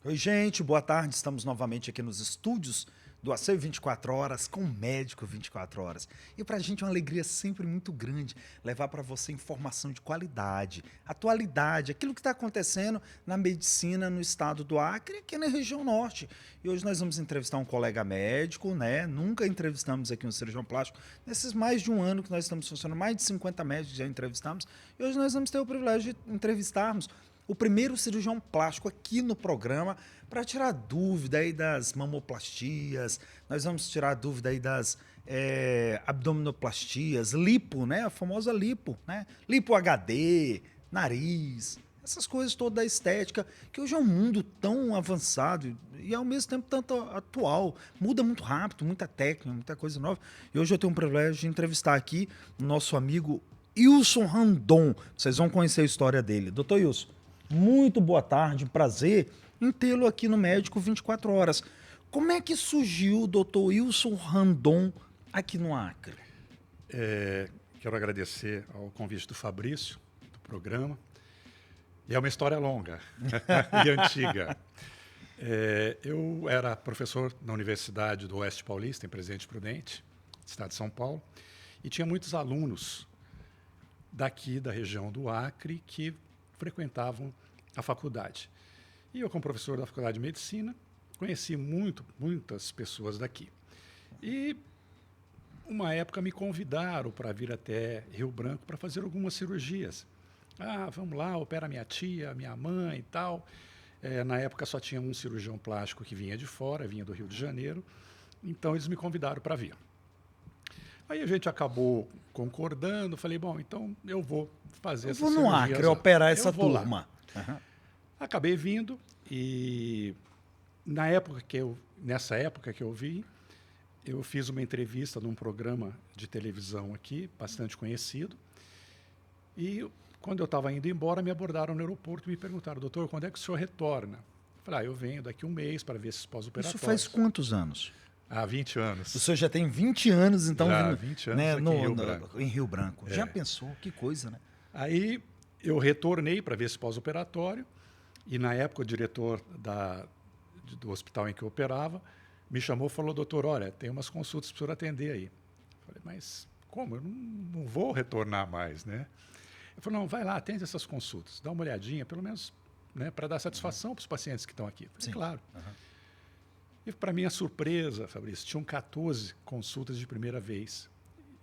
Oi, gente, boa tarde. Estamos novamente aqui nos estúdios do ACEI 24 Horas com o Médico 24 Horas. E para a gente é uma alegria sempre muito grande levar para você informação de qualidade, atualidade, aquilo que está acontecendo na medicina no estado do Acre e aqui na região norte. E hoje nós vamos entrevistar um colega médico, né? Nunca entrevistamos aqui um cirurgião plástico. Nesses mais de um ano que nós estamos funcionando, mais de 50 médicos já entrevistamos. E hoje nós vamos ter o privilégio de entrevistarmos o primeiro cirurgião plástico aqui no programa para tirar dúvida aí das mamoplastias, nós vamos tirar dúvida aí das abdominoplastias, lipo, né? A famosa lipo, né? Lipo HD, nariz, essas coisas todas da estética, que hoje é um mundo tão avançado e ao mesmo tempo tanto atual, muda muito rápido, muita técnica, muita coisa nova. E hoje eu tenho o privilégio de entrevistar aqui o nosso amigo Wilson Randon. Vocês vão conhecer a história dele. Doutor Wilson, muito boa tarde, prazer em tê-lo aqui no Médico 24 Horas. Como é que surgiu o Dr. Wilson Randon aqui no Acre? Quero agradecer ao convite do Fabrício, do programa. E é uma história longa e antiga. Eu era professor na Universidade do Oeste Paulista, em Presidente Prudente, estado de São Paulo, e tinha muitos alunos daqui da região do Acre que frequentavam a faculdade. E eu, como professor da Faculdade de Medicina, conheci muitas pessoas daqui. E, uma época, me convidaram para vir até Rio Branco para fazer algumas cirurgias. Ah, vamos lá, opera minha tia, minha mãe e tal. Na época, só tinha um cirurgião plástico que vinha de fora, vinha do Rio de Janeiro. Então, eles me convidaram para vir. Aí a gente acabou concordando, falei, bom, então eu vou fazer essa cirurgia. Eu vou no Acre operar essa turma. Uhum. Acabei vindo e nessa época que eu vim, eu fiz uma entrevista num programa de televisão aqui, bastante conhecido, e quando eu estava indo embora, me abordaram no aeroporto e me perguntaram, doutor, quando é que o senhor retorna? Eu falei, eu venho daqui um mês para ver esses pós-operatórios. Isso faz quantos anos? 20 anos. O senhor já tem 20 anos, então, já, 20 anos, né, aqui em Rio Branco. Em Rio Branco. Já pensou? Que coisa, né? Aí eu retornei para ver esse pós-operatório e, na época, o diretor do hospital em que eu operava me chamou e falou, doutor, olha, tem umas consultas para o senhor atender aí. Eu falei, mas como? Eu não vou retornar mais, né? Ele falou, não, vai lá, atende essas consultas, dá uma olhadinha, pelo menos, né, para dar satisfação para os pacientes que estão aqui. Eu falei, sim, claro. E, para minha surpresa, Fabrício, tinham 14 consultas de primeira vez.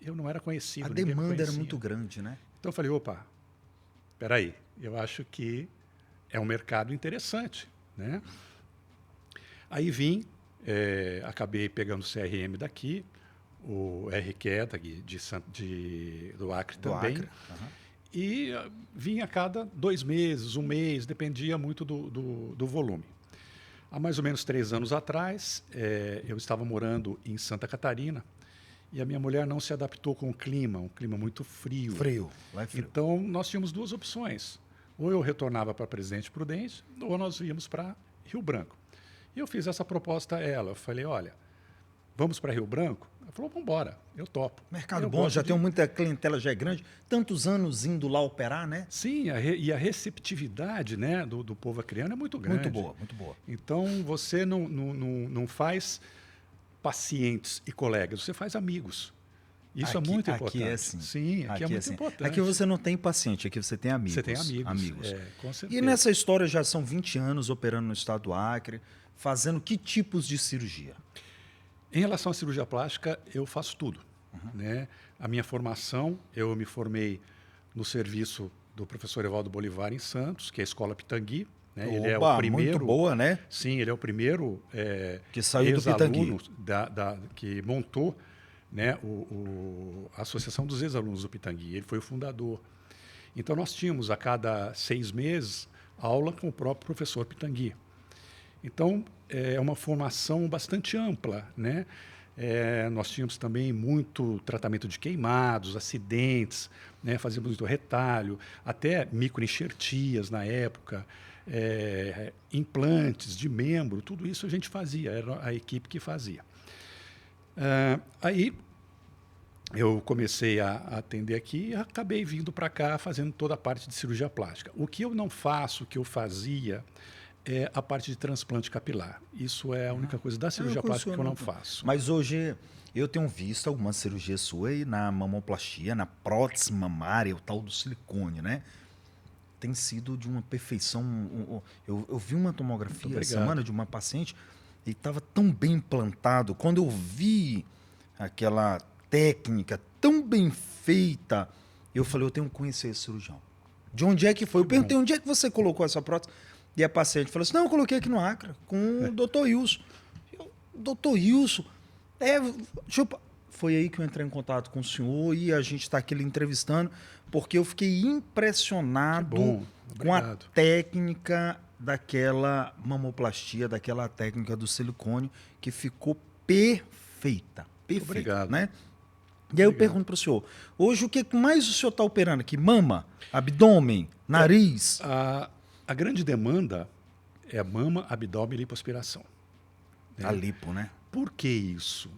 Eu não era conhecido. A demanda era muito grande, né? Então eu falei, opa, peraí, eu acho que é um mercado interessante, né? Aí vim, acabei pegando o CRM daqui, o RQ do Acre também. Acre. E vim a cada 2 meses, 1 mês, dependia muito do volume. Há mais ou menos 3 anos atrás, eu estava morando em Santa Catarina e a minha mulher não se adaptou com o clima, um clima muito frio. Lá é frio. Então, nós tínhamos 2 opções. Ou eu retornava para Presidente Prudente, ou nós íamos para Rio Branco. E eu fiz essa proposta a ela. Eu falei, olha, vamos para Rio Branco? Ela falou, vamos embora, eu topo. Mercado bom, já tem muita clientela, já é grande. Tantos anos indo lá operar, né? Sim, e a receptividade, né, do povo acreano é muito grande. Muito boa, muito boa. Então, você não faz pacientes e colegas, você faz amigos. Isso aqui, é muito importante. Aqui é assim. Sim, aqui é muito importante. Aqui você não tem paciente, aqui você tem amigos. Você tem amigos. Com certeza. E nessa história já são 20 anos operando no estado do Acre, fazendo que tipos de cirurgia? Em relação à cirurgia plástica, eu faço tudo. Né? A minha formação, eu me formei no serviço do professor Evaldo Bolivar em Santos, que é a Escola Pitangui. Né? Opa, ele é o primeiro, muito boa, né? Sim, ele é o primeiro que saiu do Pitangui, que montou, né, a Associação dos Ex-Alunos do Pitangui. Ele foi o fundador. Então, nós tínhamos a cada 6 meses aula com o próprio professor Pitangui. Então, é uma formação bastante ampla, né? Nós tínhamos também muito tratamento de queimados, acidentes, né? Fazíamos muito retalho, até microenxertias na época, implantes de membro, tudo isso a gente fazia, era a equipe que fazia. Aí eu comecei a atender aqui e acabei vindo para cá fazendo toda a parte de cirurgia plástica. O que eu não faço, o que eu fazia, é a parte de transplante capilar. Isso é a única coisa da cirurgia plástica que eu não faço. Mas hoje eu tenho visto algumas cirurgias suas aí na mamoplastia, na prótese mamária, o tal do silicone, né? Tem sido de uma perfeição. Eu vi uma tomografia essa semana de uma paciente e estava tão bem implantado. Quando eu vi aquela técnica tão bem feita, eu falei, eu tenho que conhecer esse cirurgião. De onde é que foi? Eu perguntei, onde é que você colocou essa prótese? E a paciente falou assim, não, eu coloquei aqui no Acre, com o Dr. Wilson. Dr. Wilson, foi aí que eu entrei em contato com o senhor e a gente está aqui lhe entrevistando, porque eu fiquei impressionado com a técnica daquela mamoplastia, daquela técnica do silicone, que ficou perfeita. Perfeita, obrigado. Né? E aí eu pergunto para o senhor, hoje o que mais o senhor está operando aqui? Mama, abdômen, nariz? A grande demanda é mama, abdômen e lipoaspiração. A lipo, né? Por que isso?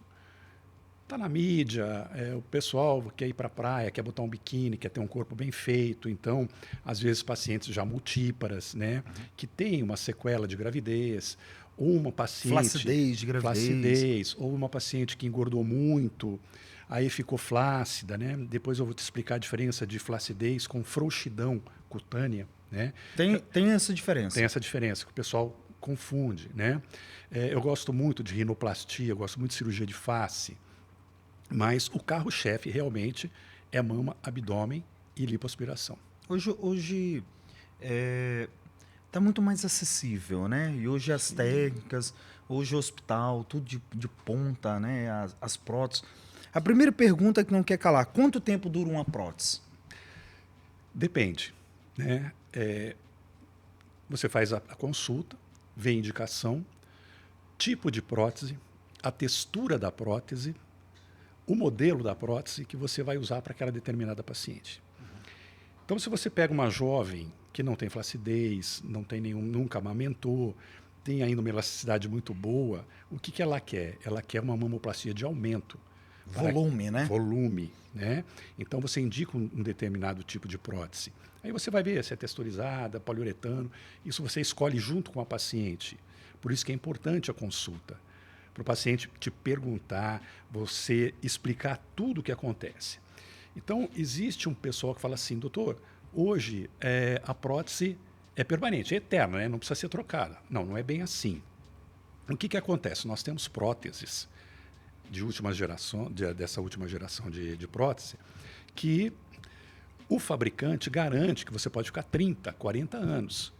Está na mídia, o pessoal quer ir para a praia, quer botar um biquíni, quer ter um corpo bem feito. Então, às vezes, pacientes já multíparas, né, que têm uma sequela de gravidez, ou uma paciente... Flacidez de gravidez. Flacidez, ou uma paciente que engordou muito, aí ficou flácida, né? Depois eu vou te explicar a diferença de flacidez com frouxidão cutânea, né? Tem essa diferença. Tem essa diferença, que o pessoal confunde, né? Eu gosto muito de rinoplastia, eu gosto muito de cirurgia de face, mas o carro-chefe realmente é mama, abdômen e lipoaspiração. Hoje está muito mais acessível, né? E hoje as técnicas, hoje o hospital, tudo de ponta, né? As próteses. A primeira pergunta que não quer calar, quanto tempo dura uma prótese? Depende, né? Você faz a consulta, vê a indicação, tipo de prótese, a textura da prótese, o modelo da prótese que você vai usar para aquela determinada paciente. Então, se você pega uma jovem que não tem flacidez, não tem nunca amamentou, tem ainda uma elasticidade muito boa, o que ela quer? Ela quer uma mamoplastia de aumento. Volume, né? Volume, né? Então, você indica um determinado tipo de prótese. Aí você vai ver se é texturizada, poliuretano. Isso você escolhe junto com a paciente. Por isso que é importante a consulta. Para o paciente te perguntar, você explicar tudo o que acontece. Então, existe um pessoal que fala assim, doutor, hoje a prótese é permanente, é eterna, né? Não precisa ser trocada. Não, não é bem assim. O que acontece? Nós temos próteses dessa última geração de prótese, que o fabricante garante que você pode ficar 30, 40 anos.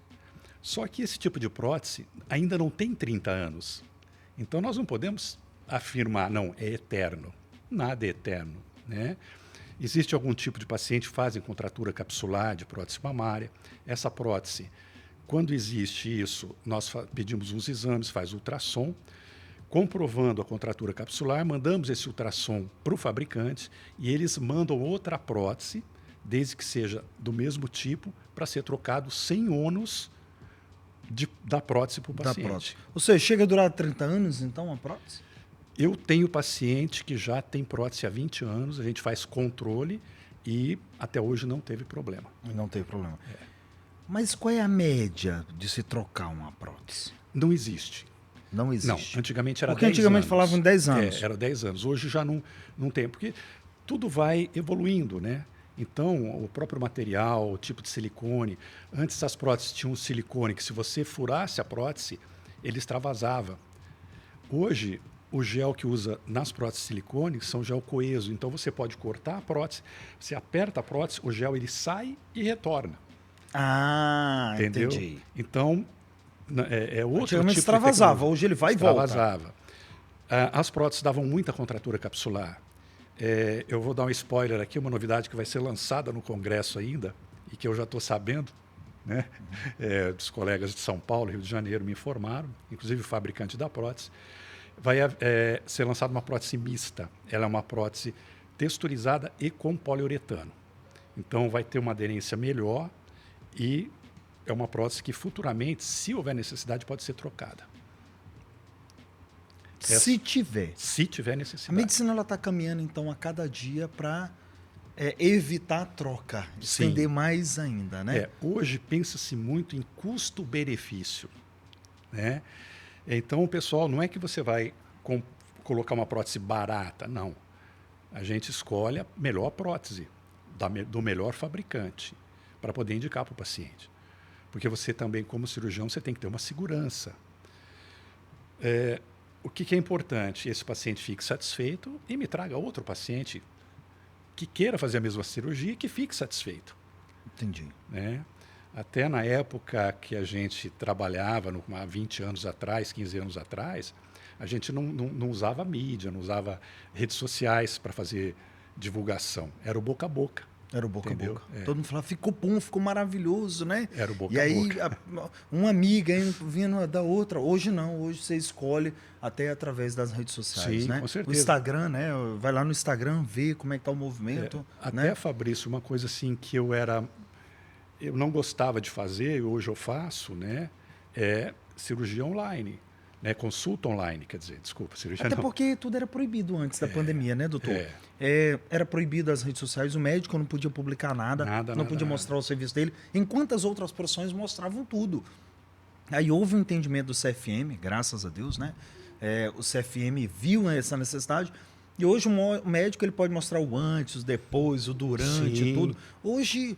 Só que esse tipo de prótese ainda não tem 30 anos. Então, nós não podemos afirmar, não, é eterno. Nada é eterno, né? Existe algum tipo de paciente que fazem contratura capsular de prótese mamária. Essa prótese, quando existe isso, nós pedimos uns exames, faz ultrassom, comprovando a contratura capsular, mandamos esse ultrassom para o fabricante e eles mandam outra prótese, desde que seja do mesmo tipo, para ser trocado sem ônus da prótese para o paciente. Ou seja, chega a durar 30 anos, então, a prótese? Eu tenho paciente que já tem prótese há 20 anos, a gente faz controle e até hoje não teve problema. Não teve problema. Mas qual é a média de se trocar uma prótese? Não existe. Não existe? Não, antigamente era 10 anos. Porque antigamente falavam 10 anos. Era 10 anos. Hoje já não tem, porque tudo vai evoluindo, né? Então, o próprio material, o tipo de silicone. Antes as próteses tinham um silicone que se você furasse a prótese, ele extravasava. Hoje, o gel que usa nas próteses de silicone são gel coeso. Então, você pode cortar a prótese, você aperta a prótese, o gel ele sai e retorna. Ah, entendeu? Entendi. Então, é outro antigamente tipo extravasava, hoje ele vai e volta. Extravasava. As próteses davam muita contratura capsular. Eu vou dar um spoiler aqui, uma novidade que vai ser lançada no Congresso ainda, e que eu já estou sabendo, né? Dos colegas de São Paulo, Rio de Janeiro, me informaram, inclusive o fabricante da prótese. Vai ser lançada uma prótese mista. Ela é uma prótese texturizada e com poliuretano. Então, vai ter uma aderência melhor e é uma prótese que futuramente, se houver necessidade, pode ser trocada. Se tiver. Se tiver necessidade. A medicina está caminhando, então, a cada dia para evitar a troca, estender mais ainda, né? Hoje pensa-se muito em custo-benefício. né? Então, o pessoal, não é que você vai colocar uma prótese barata, não. A gente escolhe a melhor prótese, do melhor fabricante, para poder indicar para o paciente. Porque você também, como cirurgião, você tem que ter uma segurança. O que é importante? Esse paciente fique satisfeito e me traga outro paciente que queira fazer a mesma cirurgia e que fique satisfeito. Entendi. Né? Até na época que a gente trabalhava, há 20 anos atrás, 15 anos atrás, a gente não usava mídia, não usava redes sociais para fazer divulgação. Era o boca a boca. Era o boca entendeu? a boca. Todo mundo falava, ficou bom, ficou maravilhoso, né? Era o boca e a aí, boca. uma amiga vindo da outra. Hoje não, hoje você escolhe até através das redes sociais, Sim, né? com certeza. O Instagram, né? Vai lá no Instagram, ver como é que tá o movimento. Até, Fabrício, uma coisa assim que eu não gostava de fazer, e hoje eu faço, né? É cirurgia online. Né, consulta online, quer dizer, desculpa, cirurgia Até não. porque tudo era proibido antes da pandemia, né, doutor? Era proibido as redes sociais, o médico não podia publicar nada, não podia mostrar o serviço dele, enquanto as outras profissões mostravam tudo. Aí houve um entendimento do CFM, graças a Deus, né? O CFM viu essa necessidade e hoje o médico ele pode mostrar o antes, o depois, o durante, Sim. tudo. Hoje,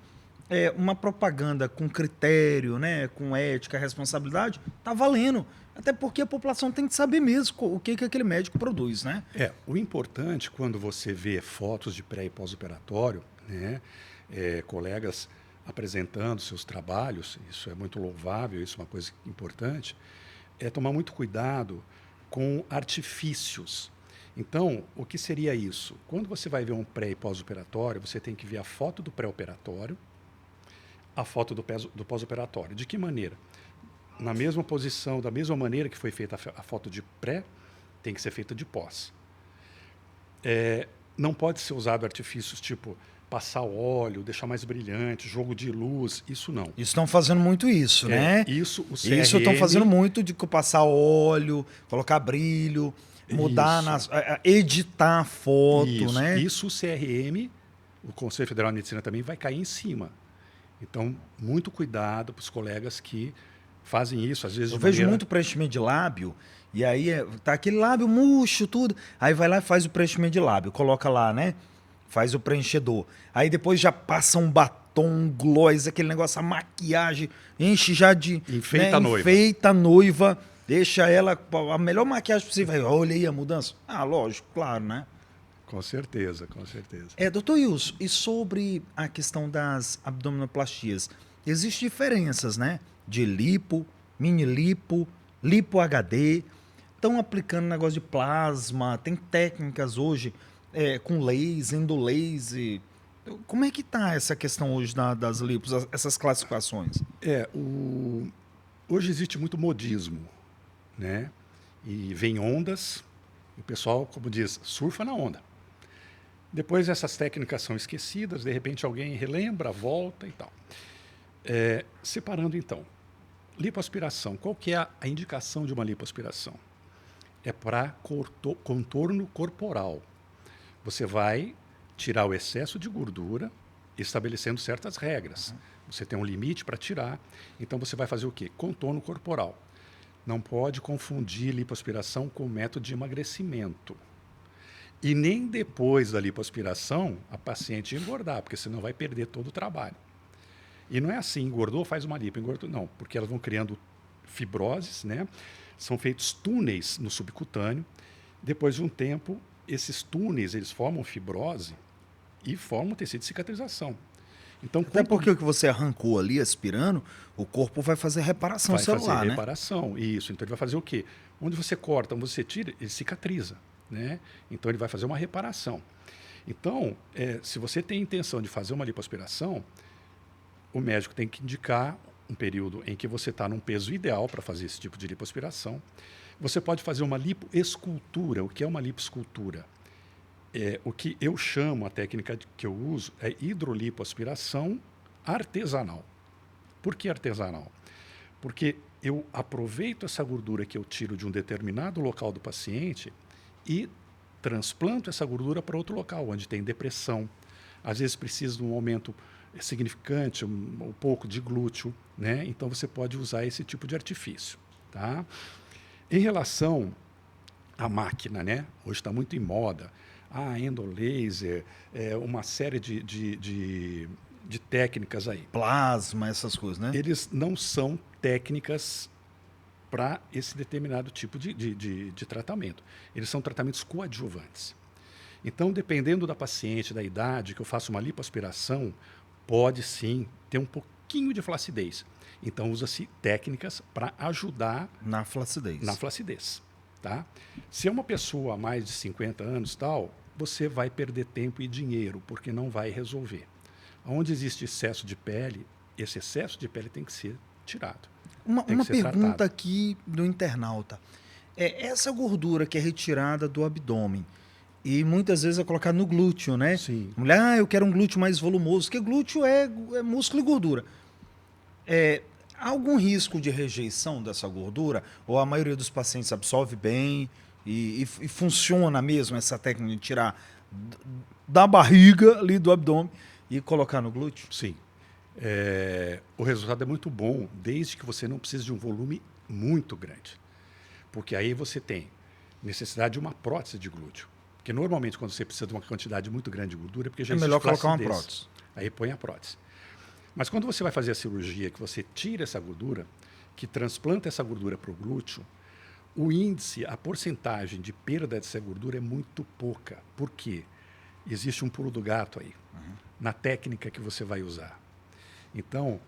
uma propaganda com critério, né, com ética, responsabilidade, tá valendo. Até porque a população tem que saber mesmo o que aquele médico produz, né? O importante, quando você vê fotos de pré e pós-operatório, né, colegas apresentando seus trabalhos, isso é muito louvável, isso é uma coisa importante, é tomar muito cuidado com artifícios. Então, o que seria isso? Quando você vai ver um pré e pós-operatório, você tem que ver a foto do pré-operatório, a foto do pós-operatório. De que maneira? Na mesma posição, da mesma maneira que foi feita a foto de pré, tem que ser feita de pós. Não pode ser usado artifícios tipo passar óleo, deixar mais brilhante, jogo de luz, isso não. Estão fazendo muito isso, né? Isso, o CRM... Isso estão fazendo muito de passar óleo, colocar brilho, mudar, editar a foto, né? Isso o CRM, o Conselho Federal de Medicina também vai cair em cima. Então, muito cuidado para os colegas que fazem isso, às vezes eu vejo muito preenchimento de lábio, e aí tá aquele lábio murcho, tudo. Aí vai lá e faz o preenchimento de lábio, coloca lá, né? Faz o preenchedor. Aí depois já passa um batom, um gloss, aquele negócio, a maquiagem, enche já de... Enfeita a noiva. Enfeita a noiva, deixa ela a melhor maquiagem possível. Olha aí a mudança. Lógico, claro, né? Com certeza, com certeza. Doutor Wilson, e sobre a questão das abdominoplastias? Existem diferenças, né? De lipo, mini lipo, lipo HD. Estão aplicando negócio de plasma, tem técnicas hoje com laser, endolaser. Como é que está essa questão hoje das lipos, essas classificações? Hoje existe muito modismo, né? E vem ondas, o pessoal, como diz, surfa na onda. Depois essas técnicas são esquecidas, de repente alguém relembra, volta e tal. Separando então, lipoaspiração. Qual que é a indicação de uma lipoaspiração? É para contorno corporal. Você vai tirar o excesso de gordura, estabelecendo certas regras. Você tem um limite para tirar, então você vai fazer o quê? Contorno corporal. Não pode confundir lipoaspiração com método de emagrecimento. E nem depois da lipoaspiração a paciente engordar, porque senão vai perder todo o trabalho. E não é assim, engordou, faz uma lipo, engordou. Não, porque elas vão criando fibroses, né? São feitos túneis no subcutâneo. Depois de um tempo, esses túneis eles formam fibrose e formam tecido de cicatrização. Então, até porque o que você arrancou ali, aspirando, o corpo vai fazer reparação celular, vai fazer né? reparação, isso. Então, ele vai fazer o quê? Onde você corta, onde você tira, ele cicatriza, né? Então, ele vai fazer uma reparação. Então, se você tem intenção de fazer uma lipoaspiração, o médico tem que indicar um período em que você está num peso ideal para fazer esse tipo de lipoaspiração. Você pode fazer uma lipoescultura. O que é uma lipoescultura? O que eu chamo, a técnica que eu uso, é hidrolipoaspiração artesanal. Por que artesanal? Porque eu aproveito essa gordura que eu tiro de um determinado local do paciente e transplanto essa gordura para outro local, onde tem depressão. Às vezes precisa de um aumento significante, um pouco de glúteo, né? Então você pode usar esse tipo de artifício. Tá? Em relação à máquina, né? Hoje está muito em moda. Endolaser, uma série de técnicas aí. Plasma, essas coisas, né? Eles não são técnicas para esse determinado tipo de tratamento. Eles são tratamentos coadjuvantes. Então, dependendo da paciente, da idade, que eu faço uma lipoaspiração, pode sim ter um pouquinho de flacidez. Então, usa-se técnicas para ajudar Na flacidez. na flacidez. Tá? Se é uma pessoa a mais de 50 anos, tal, você vai perder tempo e dinheiro, porque não vai resolver. Onde existe excesso de pele, esse excesso de pele tem que ser tirado. Uma Tem que ser pergunta tratado. aqui do internauta. Essa gordura que é retirada do abdômen e muitas vezes é colocada no glúteo, né? Sim. Mulher, eu quero um glúteo mais volumoso, porque glúteo é músculo e gordura. Há algum risco de rejeição dessa gordura? Ou a maioria dos pacientes absorve bem e funciona mesmo essa técnica de tirar da barriga ali do abdômen e colocar no glúteo? Sim. O resultado é muito bom, desde que você não precise de um volume muito grande. Porque aí você tem necessidade de uma prótese de glúteo. Porque normalmente, quando você precisa de uma quantidade muito grande de gordura, é porque já É existe melhor colocar uma flacidez. prótese. Aí põe a prótese. Mas quando você vai fazer a cirurgia, que você tira essa gordura, que transplanta essa gordura para o glúteo, o índice, a porcentagem de perda dessa gordura é muito pouca. Por quê? Existe um pulo do gato aí, na técnica que você vai usar. Então,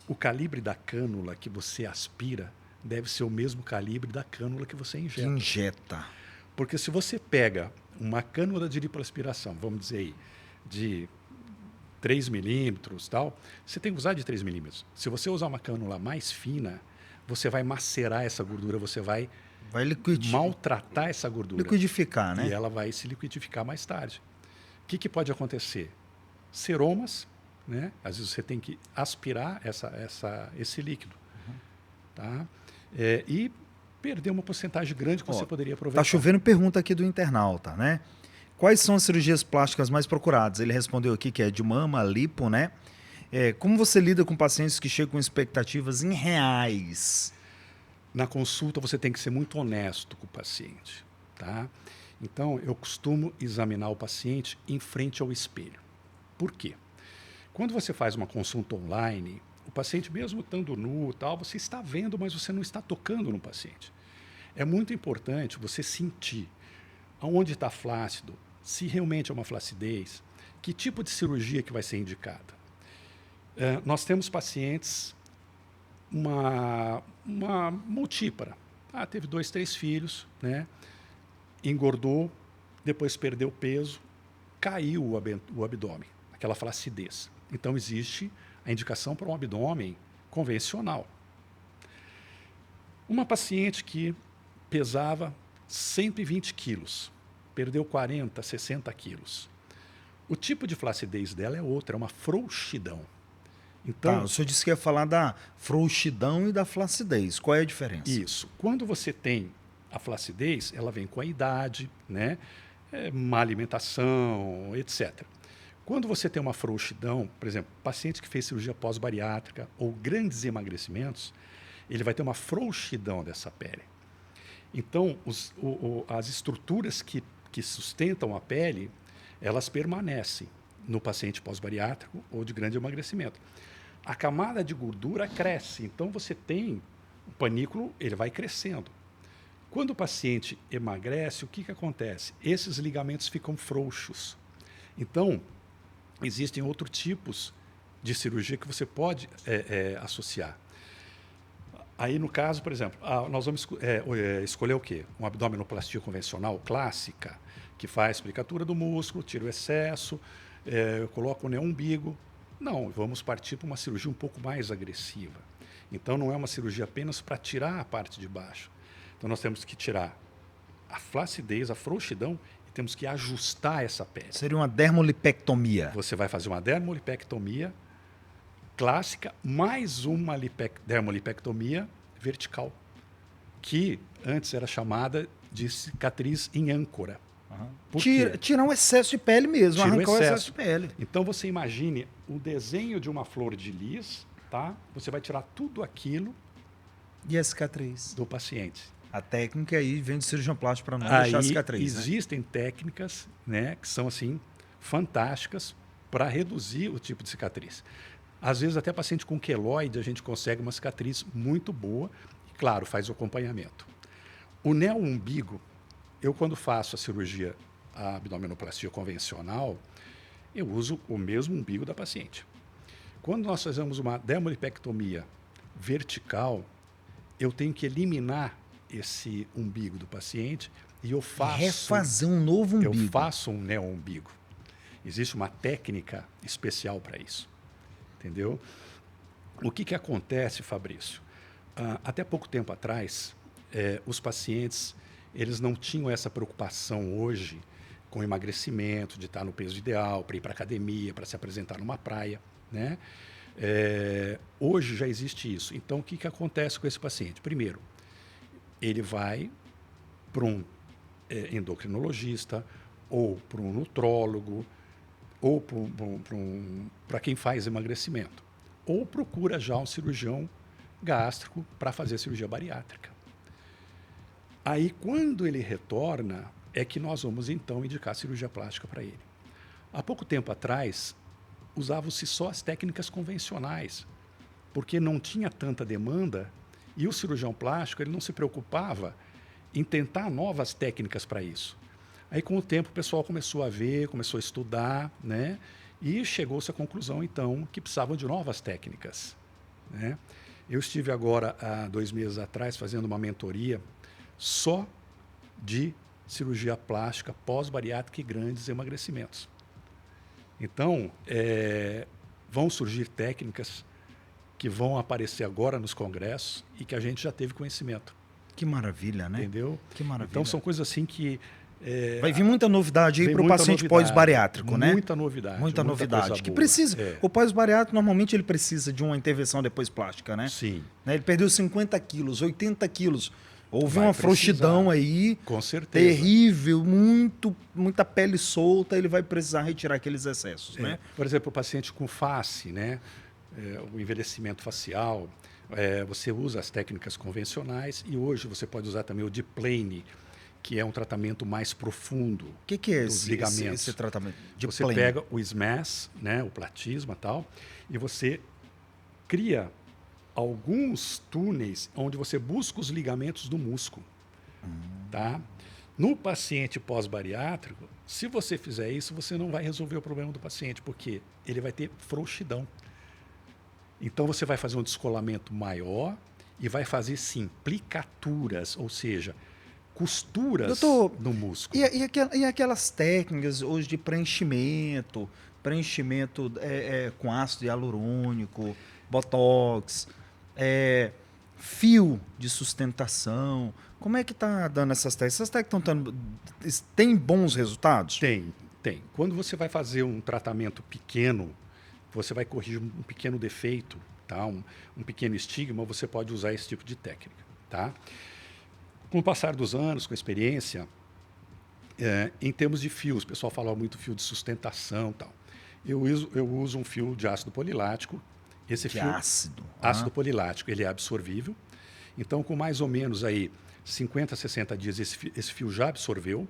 o calibre da cânula que você aspira deve ser o mesmo calibre da cânula que você Que injeta. injeta. Porque se você pega uma cânula de lipoaspiração, vamos dizer aí, de 3 milímetros, tal, você tem que usar de 3 milímetros. Se você usar uma cânula mais fina, você vai macerar essa gordura, você vai maltratar essa gordura. Liquidificar, né? E ela vai se liquidificar mais tarde. O que pode acontecer? Seromas, né? Às vezes você tem que aspirar esse líquido. Tá? E perder uma porcentagem grande que você poderia aproveitar. Tá chovendo pergunta aqui do internauta, né? Quais são as cirurgias plásticas mais procuradas? Ele respondeu aqui que é de mama, lipo, né? Como você lida com pacientes que chegam com expectativas em reais? Na consulta você tem que ser muito honesto com o paciente, tá? Então eu costumo examinar o paciente em frente ao espelho. Por quê? Quando você faz uma consulta online, o paciente mesmo estando nu, tal, você está vendo, mas você não está tocando no paciente. É muito importante você sentir aonde está flácido, se realmente é uma flacidez, que tipo de cirurgia que vai ser indicada. Nós temos pacientes, uma multípara. Teve 2, 3 filhos, né? Engordou, depois perdeu peso, caiu o abdômen, aquela flacidez. Então existe a indicação para um abdômen convencional. Uma paciente que pesava 120 quilos, perdeu 40, 60 quilos. O tipo de flacidez dela é outra, é uma frouxidão. Então, o senhor disse que ia falar da frouxidão e da flacidez. Qual é a diferença? Isso. Quando você tem a flacidez, ela vem com a idade, né? Má alimentação, etc. Quando você tem uma frouxidão, por exemplo, paciente que fez cirurgia pós-bariátrica ou grandes emagrecimentos, ele vai ter uma frouxidão dessa pele. Então, as estruturas que sustentam a pele, elas permanecem no paciente pós-bariátrico ou de grande emagrecimento. A camada de gordura cresce, então você tem o panículo, ele vai crescendo. Quando o paciente emagrece, o que acontece? Esses ligamentos ficam frouxos. Então, existem outros tipos de cirurgia que você pode associar. Aí, no caso, por exemplo, nós vamos escolher o quê? Uma abdominoplastia convencional clássica, que faz explicatura do músculo, tira o excesso, coloca o neumbigo. Não, vamos partir para uma cirurgia um pouco mais agressiva. Então, não é uma cirurgia apenas para tirar a parte de baixo. Então, nós temos que tirar a flacidez, a frouxidão, e temos que ajustar essa pele. Seria uma dermolipectomia. Você vai fazer uma dermolipectomia clássica, mais uma dermolipectomia vertical, que antes era chamada de cicatriz em âncora. Tirar um excesso de pele mesmo, arrancar o excesso de pele. Então você imagine o desenho de uma flor de lis, tá? Você vai tirar tudo aquilo E a cicatriz? do paciente. A técnica aí vem do cirurgião plástico para não deixar a cicatriz. Existem técnicas, né, que são assim fantásticas para reduzir o tipo de cicatriz. Às vezes até paciente com queloide a gente consegue uma cicatriz muito boa e, claro, faz o acompanhamento. O neo-umbigo, eu quando faço a cirurgia, a abdominoplastia convencional, eu uso o mesmo umbigo da paciente. Quando nós fazemos uma dermolipectomia vertical, eu tenho que eliminar esse umbigo do paciente e eu faço... Refazer um novo umbigo. Eu faço um neo-umbigo. Existe uma técnica especial para isso. Entendeu? O que acontece, Fabrício? Até pouco tempo atrás, os pacientes eles não tinham essa preocupação hoje com emagrecimento, de estar no peso ideal, para ir para a academia, para se apresentar numa praia, né? Hoje já existe isso. Então, o que acontece com esse paciente? Primeiro, ele vai para um endocrinologista ou para um nutrólogo ou para quem faz emagrecimento, ou procura já um cirurgião gástrico para fazer cirurgia bariátrica. Aí, quando ele retorna, é que nós vamos, então, indicar cirurgia plástica para ele. Há pouco tempo atrás, usavam-se só as técnicas convencionais, porque não tinha tanta demanda e o cirurgião plástico ele não se preocupava em tentar novas técnicas para isso. Aí, com o tempo, o pessoal começou a ver, começou a estudar, né? E chegou-se à conclusão, então, que precisavam de novas técnicas, né? Eu estive agora, há 2 meses atrás, fazendo uma mentoria só de cirurgia plástica pós-bariátrica e grandes emagrecimentos. Então, vão surgir técnicas que vão aparecer agora nos congressos e que a gente já teve conhecimento. Que maravilha, né? Entendeu? Que maravilha. Então, são coisas assim que... vai vir muita novidade aí para o paciente pós-bariátrico, né? Muita novidade. Muita novidade. Que boa. precisa. O pós-bariátrico, normalmente, ele precisa de uma intervenção depois plástica, né? Sim. Ele perdeu 50 quilos, 80 quilos. Houve Vai uma precisar. frouxidão aí. Com certeza. Terrível, muita pele solta, ele vai precisar retirar aqueles excessos, né? Por exemplo, o paciente com face, né? O envelhecimento facial, você usa as técnicas convencionais e hoje você pode usar também o deep plane, que é um tratamento mais profundo. O que é dos ligamentos. esse tratamento? Você pega o SMAS, né, o platisma e tal, e você cria alguns túneis onde você busca os ligamentos do músculo. Tá? No paciente pós-bariátrico, se você fizer isso, você não vai resolver o problema do paciente, porque ele vai ter frouxidão. Então, você vai fazer um descolamento maior e vai fazer, sim, plicaturas, ou seja, costuras no músculo. E aquelas técnicas hoje de preenchimento com ácido hialurônico, botox, fio de sustentação. Como é que está dando essas técnicas? Essas técnicas têm bons resultados? Tem. Quando você vai fazer um tratamento pequeno, você vai corrigir um pequeno defeito, tá? um pequeno estigma, você pode usar esse tipo de técnica. Tá? Com o passar dos anos, com a experiência, em termos de fios, o pessoal fala muito fio de sustentação e tal. Eu uso um fio de ácido polilático. Esse fio ácido polilático, ele é absorvível. Então, com mais ou menos aí 50, 60 dias, esse fio já absorveu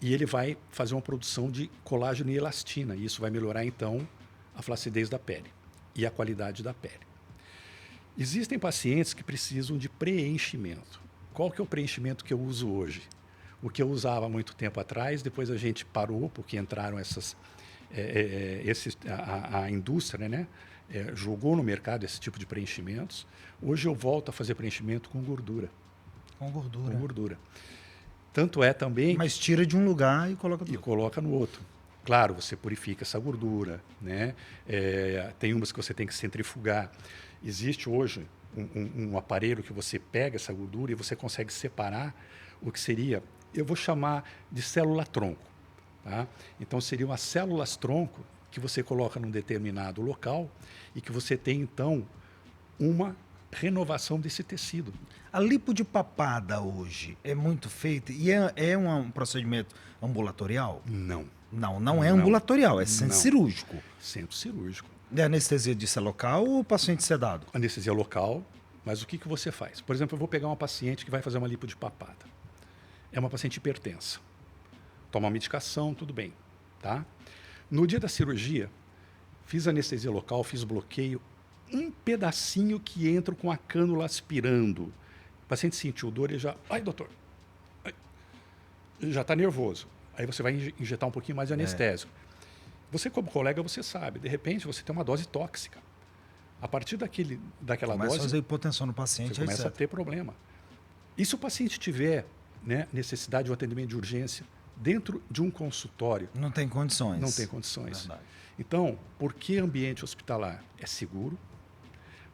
e ele vai fazer uma produção de colágeno e elastina. E isso vai melhorar, então, a flacidez da pele e a qualidade da pele. Existem pacientes que precisam de preenchimento. Qual que é o preenchimento que eu uso hoje? O que eu usava há muito tempo atrás, depois a gente parou, porque entraram a indústria, né? Jogou no mercado esse tipo de preenchimentos. Hoje eu volto a fazer preenchimento com gordura. Com gordura. Com gordura. Tanto é também... Mas tira de um lugar e coloca do outro. E coloca no outro. Claro, você purifica essa gordura, né? Tem umas que você tem que centrifugar. Existe hoje um aparelho que você pega essa gordura e você consegue separar o que seria, eu vou chamar de célula-tronco. Tá? Então, seriam as células-tronco que você coloca num determinado local e que você tem, então, uma renovação desse tecido. A lipo de papada hoje é muito feita e é um procedimento ambulatorial? Não. Não é ambulatorial, é centro cirúrgico. Centro cirúrgico. É anestesia de local ou paciente sedado? Anestesia local, Mas o que você faz? Por exemplo, eu vou pegar uma paciente que vai fazer uma lipo de papada. É uma paciente hipertensa. Toma medicação, tudo bem. Tá? No dia da cirurgia, fiz anestesia local, fiz bloqueio, um pedacinho que entra com a cânula aspirando. O paciente sentiu dor e já... Ai, doutor, ai, já está nervoso. Aí você vai injetar um pouquinho mais de anestésico. Você, como colega, você sabe. De repente, você tem uma dose tóxica. A partir daquela Começa a dose, fazer hipotensão no paciente, você começa a etc. ter problema. E se o paciente tiver, né, necessidade de um atendimento de urgência dentro de um consultório? Não tem condições. Não tem condições. Verdade. Então, por que ambiente hospitalar? É seguro,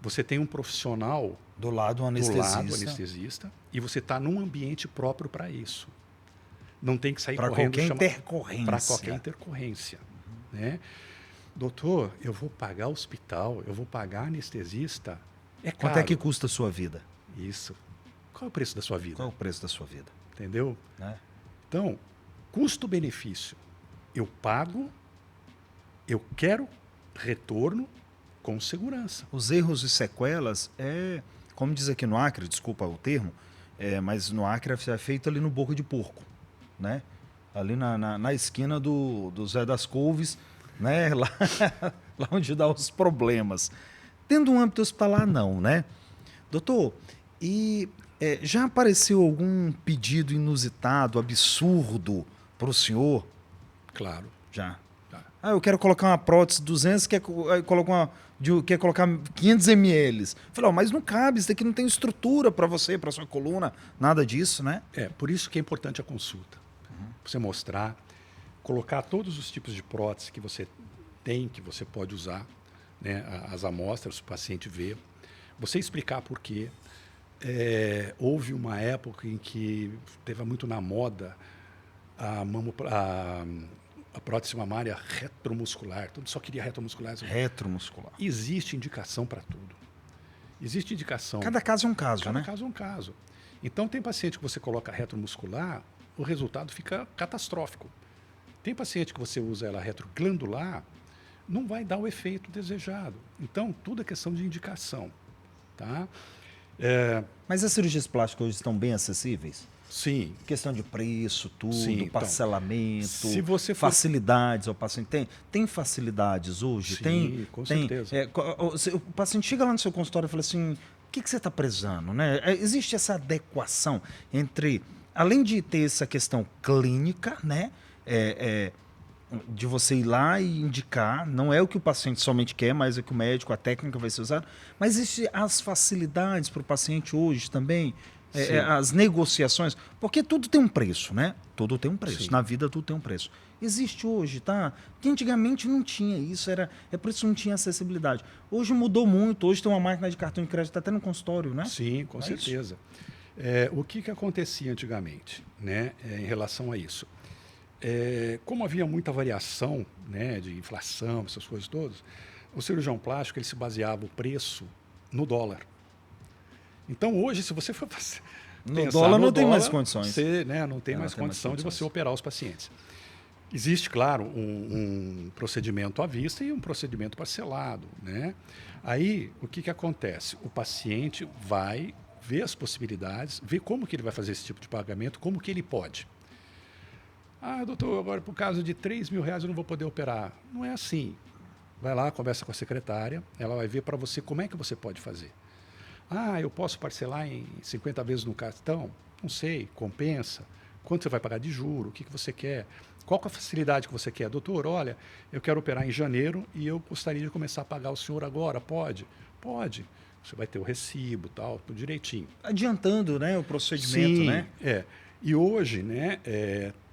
você tem um profissional Do lado, um do lado, anestesista. anestesista, e você está num ambiente próprio para isso. Não tem que sair Para correndo. qualquer intercorrência. Para qualquer intercorrência. Né? Doutor, eu vou pagar hospital, eu vou pagar anestesista. É caro. Quanto é que custa a sua vida? Isso. Qual é o preço da sua vida? Qual é o preço da sua vida? Entendeu? Né? Então, custo-benefício. Eu pago, eu quero retorno com segurança. Os erros e sequelas como diz aqui no Acre, desculpa o termo, mas no Acre é feito ali no Boca de Porco, né? Ali na esquina do Zé das Couves, né? Lá onde dá os problemas. Tendo um âmbito hospitalar, não, né? Doutor, já apareceu algum pedido inusitado, absurdo para o senhor? Claro. Já. Tá. Eu quero colocar uma prótese 200, quer colocar 500 ml. Falei, mas não cabe, isso daqui não tem estrutura para você, para sua coluna, nada disso, né? Por isso que é importante a consulta. Você mostrar, colocar todos os tipos de prótese que você tem, que você pode usar, né, as amostras, o paciente vê. Você explicar por quê. Houve uma época em que teve muito na moda a prótese mamária retromuscular. Todo mundo só queria retromuscular. Retromuscular. Existe indicação para tudo. Existe indicação. Cada caso é um caso, Cada né? caso é um caso. Então, tem paciente que você coloca retromuscular, o resultado fica catastrófico. Tem paciente que você usa ela retroglandular, não vai dar o efeito desejado. Então, tudo é questão de indicação. Tá? Mas as cirurgias plásticas hoje estão bem acessíveis? Sim. Questão de preço, tudo, Sim, então, parcelamento, se você for... facilidades ao paciente. Tem facilidades hoje? Sim, com certeza. O paciente chega lá no seu consultório e fala assim, o que você está prezando? Né? Existe essa adequação entre, além de ter essa questão clínica, né? De você ir lá e indicar, não é o que o paciente somente quer, mas é que o médico, a técnica vai ser usada, mas existem as facilidades para o paciente hoje também, as negociações, porque tudo tem um preço, né? Tudo tem um preço, Sim. na vida tudo tem um preço. Existe hoje, tá? Porque antigamente não tinha isso, é por isso que não tinha acessibilidade. Hoje mudou muito, hoje tem uma máquina de cartão de crédito até no consultório, né? Sim, com certeza. O que acontecia antigamente, né, em relação a isso? Como havia muita variação, né, de inflação, essas coisas todas, o cirurgião plástico ele se baseava o preço no dólar. Então, hoje, se você for no dólar não tem mais condições. Você, né, não tem mais condição de você operar os pacientes. Existe, claro, um procedimento à vista e um procedimento parcelado. Né? Aí, o que acontece? O paciente vai ver as possibilidades, ver como que ele vai fazer esse tipo de pagamento, como que ele pode. Doutor, agora por causa de R$3.000 eu não vou poder operar. Não é assim. Vai lá, conversa com a secretária, ela vai ver para você como é que você pode fazer. Eu posso parcelar em 50 vezes no cartão? Não sei, compensa. Quanto você vai pagar de juro? O que você quer? Qual que é a facilidade que você quer? Doutor, olha, eu quero operar em janeiro e eu gostaria de começar a pagar o senhor agora. Pode? Pode. Você vai ter o recibo, tal, tudo direitinho. Adiantando, né, o procedimento, Sim, né? E hoje, né,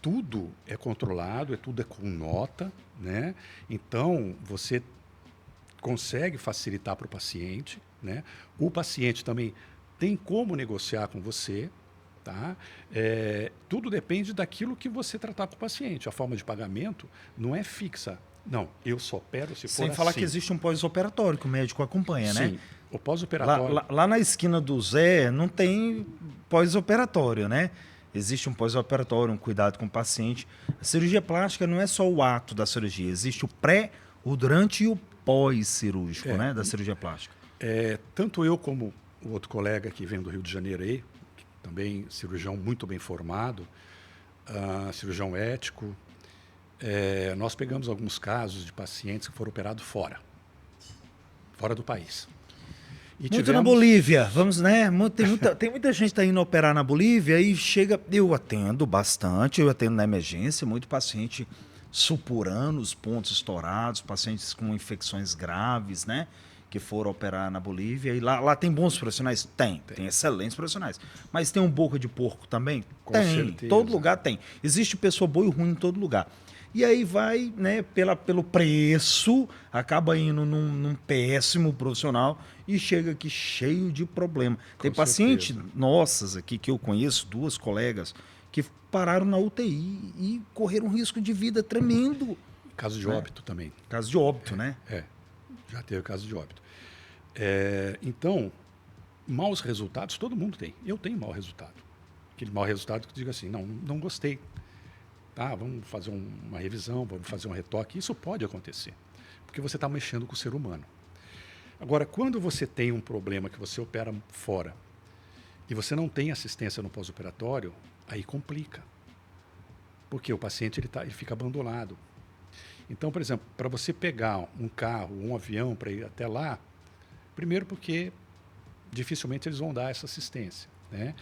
tudo é controlado, tudo é com nota, né? Então, você consegue facilitar para o paciente, né? O paciente também tem como negociar com você, tá? Tudo depende daquilo que você tratar com o paciente. A forma de pagamento não é fixa. Não, eu só opero se for Sem falar assim. que existe um pós-operatório que o médico acompanha, Sim, né? o pós-operatório... Lá na esquina do Zé não tem pós-operatório, né? Existe um pós-operatório, um cuidado com o paciente. A cirurgia plástica não é só o ato da cirurgia, existe o pré, o durante e o pós-cirúrgico, né, da cirurgia plástica. Tanto eu como o outro colega que vem do Rio de Janeiro aí, também cirurgião muito bem formado, cirurgião ético. Nós pegamos alguns casos de pacientes que foram operados fora do país. E muito na Bolívia, vamos, né? Tem muita gente que está indo operar na Bolívia e chega. Eu atendo bastante, eu atendo na emergência, muito paciente supurando os pontos estourados, pacientes com infecções graves, né? Que foram operar na Bolívia. E lá tem bons profissionais? Tem excelentes profissionais. Mas tem um boca de porco também? Com tem. certeza. Todo lugar tem. Existe pessoa boa e ruim em todo lugar. E aí vai, né, pelo preço, acaba indo num péssimo profissional e chega aqui cheio de problema. Tem paciente nossas aqui que eu conheço, 2 colegas, que pararam na UTI e correram um risco de vida tremendo. Caso de óbito também. Caso de óbito, né? Já teve caso de óbito. Então, maus resultados todo mundo tem. Eu tenho mau resultado. Aquele mau resultado que diga assim, não gostei. Tá, vamos fazer uma revisão, vamos fazer um retoque. Isso pode acontecer, porque você está mexendo com o ser humano. Agora, quando você tem um problema que você opera fora e você não tem assistência no pós-operatório, aí complica. Porque o paciente ele fica abandonado. Então, por exemplo, para você pegar um carro, um avião para ir até lá, primeiro porque dificilmente eles vão dar essa assistência, né?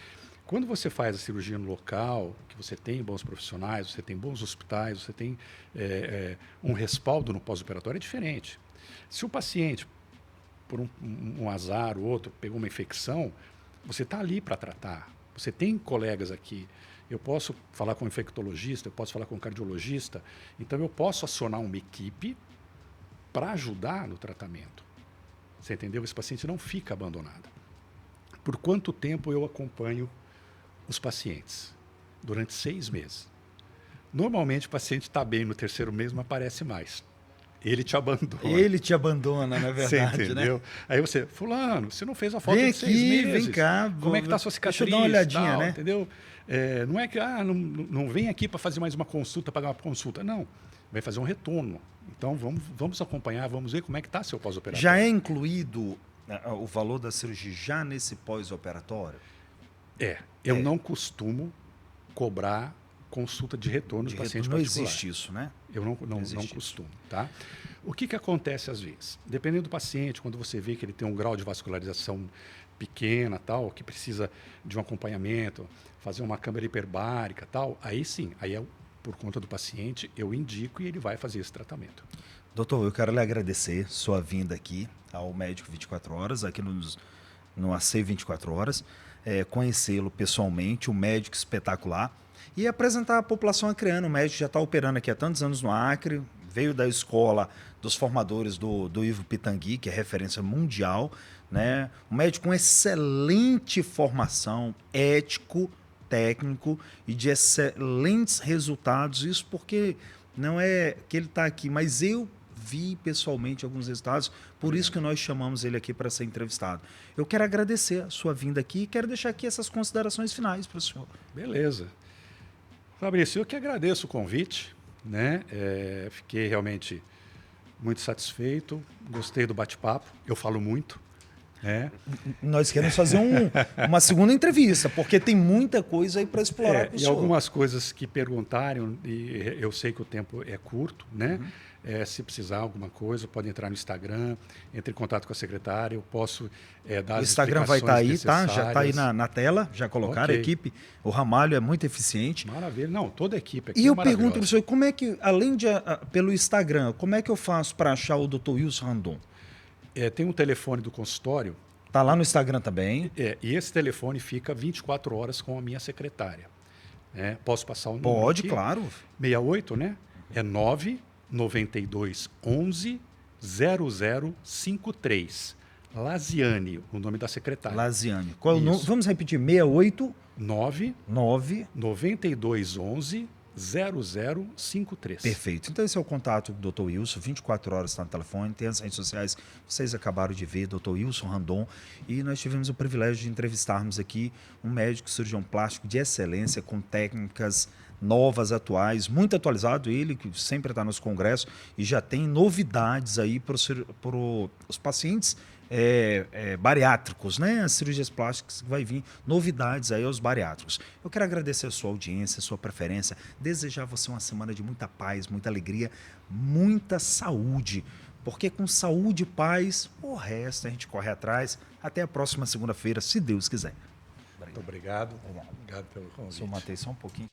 Quando você faz a cirurgia no local, que você tem bons profissionais, você tem bons hospitais, você tem um respaldo no pós-operatório, é diferente. Se o paciente, por um azar ou outro, pegou uma infecção, você está ali para tratar. Você tem colegas aqui. Eu posso falar com um infectologista, eu posso falar com um cardiologista. Então, eu posso acionar uma equipe para ajudar no tratamento. Você entendeu? Esse paciente não fica abandonado. Por quanto tempo eu acompanho os pacientes? Durante 6 meses. Normalmente o paciente está bem no 3º mês, mas aparece mais. Ele te abandona. Ele te abandona, na verdade, você entendeu? Né? Aí você, fulano, você não fez a foto vem de 6 meses. Vem cá. Como é que está a sua cicatriz? Deixa eu dar uma olhadinha, tal, né? Entendeu? Não é que não vem aqui para fazer mais uma consulta, pagar uma consulta. Não, vai fazer um retorno. Então vamos acompanhar, vamos ver como é que está seu pós-operatório. Já é incluído o valor da cirurgia já nesse pós-operatório? Eu não costumo cobrar consulta de retorno de paciente particular. Não existe isso, né? Eu não costumo, tá? O que acontece às vezes? Dependendo do paciente, quando você vê que ele tem um grau de vascularização pequena, tal, que precisa de um acompanhamento, fazer uma câmara hiperbárica, tal, aí sim, por conta do paciente, eu indico e ele vai fazer esse tratamento. Doutor, eu quero lhe agradecer sua vinda aqui ao Médico 24 Horas, aqui no AC 24 Horas, conhecê-lo pessoalmente, um médico espetacular, e apresentar à população acreana. O médico já está operando aqui há tantos anos no Acre, veio da escola dos formadores do Ivo Pitangui, que é referência mundial, né? Um médico com excelente formação, ético, técnico e de excelentes resultados. Isso porque não é que ele está aqui, mas eu vi pessoalmente alguns resultados, por isso que nós chamamos ele aqui para ser entrevistado. Eu quero agradecer a sua vinda aqui e quero deixar aqui essas considerações finais para o senhor. Beleza. Fabrício, eu que agradeço o convite, né? Fiquei realmente muito satisfeito, gostei do bate-papo, eu falo muito. Nós queremos fazer uma segunda entrevista, porque tem muita coisa aí para explorar com o senhor. E algumas coisas que perguntaram, e eu sei que o tempo é curto, né? Se precisar alguma coisa, pode entrar no Instagram, entre em contato com a secretária, eu posso dar as explicações. O Instagram vai estar aí, tá? Já está aí na tela, já colocaram a equipe. O Ramalho é muito eficiente. Maravilha. Não, toda a equipe aqui E eu pergunto para o senhor, como é que, além de pelo Instagram, como é que eu faço para achar o Dr. Wilson Randon? Tem um telefone do consultório. Está lá no Instagram também. E esse telefone fica 24 horas com a minha secretária. Posso passar o número? Pode, aqui? Claro. 68, né? É 992 11 0053. Laziane, o nome da secretária. Laziane. Qual é o número? Vamos repetir. 68 92 11 0053. Perfeito. Então esse é o contato do Dr. Wilson, 24 horas está no telefone, tem as redes sociais, vocês acabaram de ver, Dr. Wilson Randon, e nós tivemos o privilégio de entrevistarmos aqui um médico cirurgião plástico de excelência, com técnicas novas, atuais, muito atualizado, ele que sempre está nos congressos e já tem novidades aí para os pacientes bariátricos, né? As cirurgias plásticas, vai vir novidades aí aos bariátricos. Eu quero agradecer a sua audiência, a sua preferência, desejar a você uma semana de muita paz, muita alegria, muita saúde, porque com saúde e paz, o resto a gente corre atrás. Até a próxima segunda-feira, se Deus quiser. Muito obrigado. Obrigado pelo convite. Só matei só um pouquinho.